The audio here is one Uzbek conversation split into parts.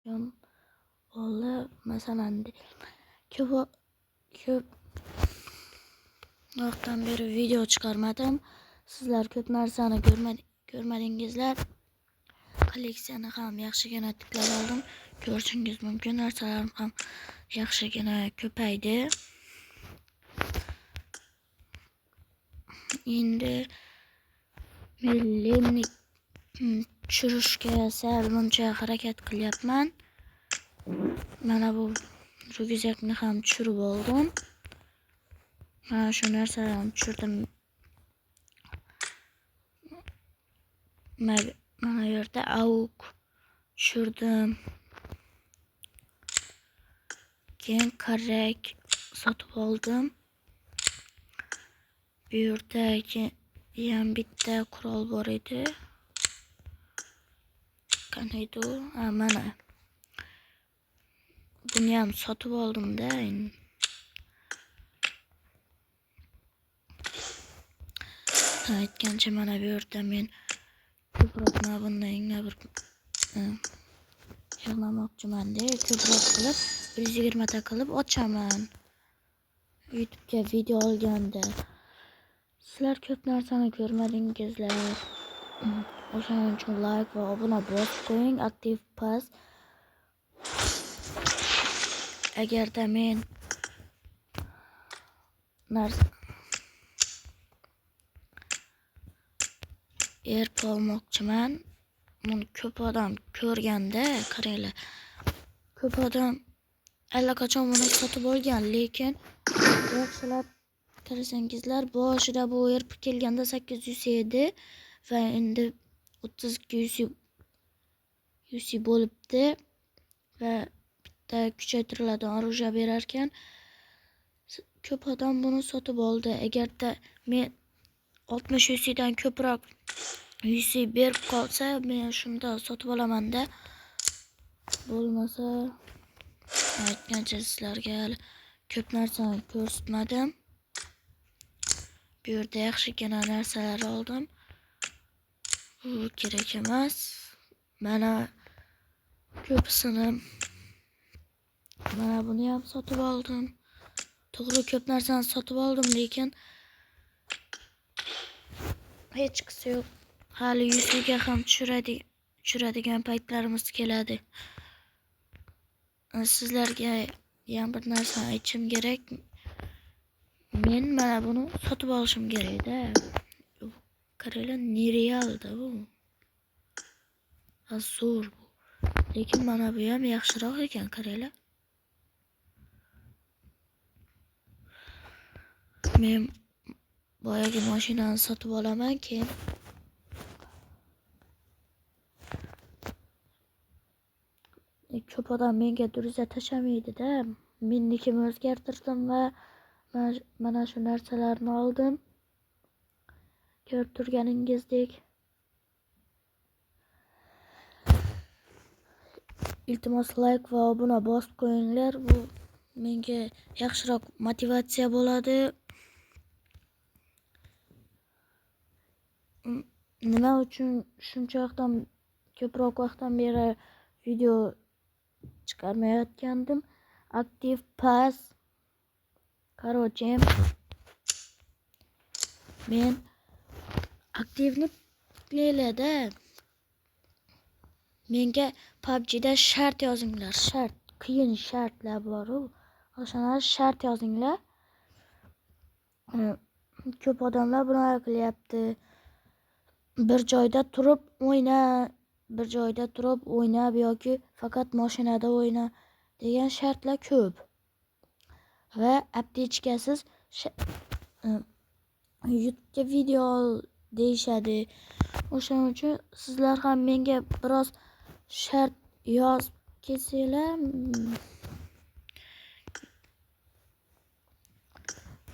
oldu. Masalan ko'p vaqtdan beri video chiqarmadim. Sizlar ko'p narsani ko'rmadingizlar. Kolleksiyani ham yaxshigina tiklab oldim. Ko'rishingiz mumkin, narsalarim ham yaxshigina ko'paydi. Endi men tushirishga sal muncha harakat qilyapman. Mana bu ryukzakni ham tushirib oldim. Mana shu narsalarni tushirdim. Mana bu yerda AUK tushirdim. Keyin karrak sotib oldim. Bu yerda ham bitta qurol bor edi. Qanaydi u? Mana. Buni ham sotib oldim-da. Aytgancha mana bu yerda men ko'proq bundan bir yig'lamoqchiman-da, ko'proq qilib 120 ta qilib ochaman. YouTube'ga video olganda. Sizlar ko'p narsani ko'rmadingizlar. O'shaning uchun like va obuna bosib qo'ying. Aktiv pas. Agarda men erp olmoqchiman. Buni ko'p odam ko'rganda, qaranglar. Ko'p odam allaqachon buni sotib olgan, lekin yaxshilab qarasangizlar, boshida bu erp kelganda 800 edi va endi 32 UC bo'libdi va bitta kuchaytiriladigan oruja berar ekan. Ko'p odam buni sotib oldi. Agarda men 60 UC dan ko'proq UC berib qolsa, men shunda sotib olaman-da. Bo'lmasa, aytgancha sizlarga ko'p narsani ko'rsatmadim. Bu yerda yaxshigina narsalar oldim. Bu kerak emas. Mana ko'pisini mana buni ham sotib oldim. To'g'ri ko'p narsani sotib oldim, lekin hech qisi yo'q. Hali yuziga ham tushiradigan paytlarimiz keladi. Sizlarga ham bir narsa aytishim kerak. Men mana buni sotib olishim kerak-da. Qaranglar, nerealda bu. Zo'r bu. Lekin mana bu ham yaxshiroq ekan, qaranglar. Men boyagi mashinani sotib olaman, keyin ko'p odam menga duriza tashamaydi-da. Mennikini o'zgartirdim va mana shu narsalarni oldim. Ko'rib turganingizdek. Iltimos like va obuna bosib qo'yinglar. Bu menga yaxshiroq motivatsiya bo'ladi. Nima uchun shuncha ko'proq vaqtdan beri video chiqarmayotgandim? Aktiv pas. Короче, men aktivni playlarda menga PUBG'da shart yozinglar. Shart, qiyin shartlar bor-ku. O'shalar shart yozinglar. Ko'p odamlar bunaqa qilyapti. Bir joyda turib o'ynab yoki faqat mashinada o'yna degan shartlar ko'p. Va aptechkasiz YouTube'ga video deyishadi. O'shaning uchun sizlar ham menga biroz shart yozib kelsanglar,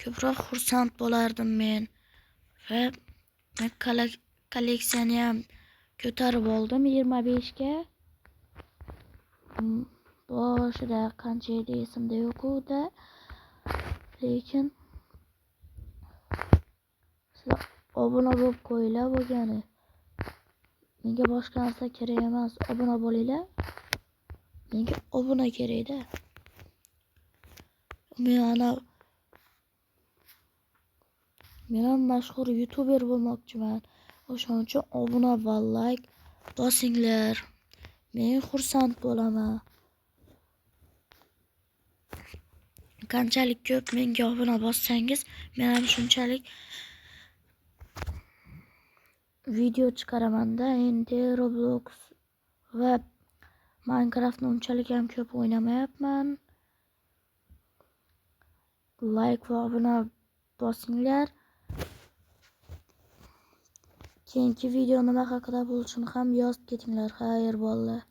ko'proq xursand bo'lardim men. Va kolleksiyani ham ko'tarib oldim 25 ga. Boshida qancha edi esimda yo'q-da. Lekin sizlar obuna bo'lib qo'yinglar bo'lgani. Menga boshqa narsa kerak emas. Obuna bo'linglar. Menga obuna kerak-da. Men ham mashhur youtuber bo'lmoqchiman. O'shaning uchun obuna va like bosinglar. Men xursand bo'laman. Qanchalik ko'p menga obuna bossangiz, men ham shunchalik video chiqaraman-da. Endi Roblox va Minecraftni unchalik ham ko'p o'ynamayapman. Like va obuna bosinglar. Keyingi video nima haqida bo'lishini ham yozib ketinglar. Xayr bolalar.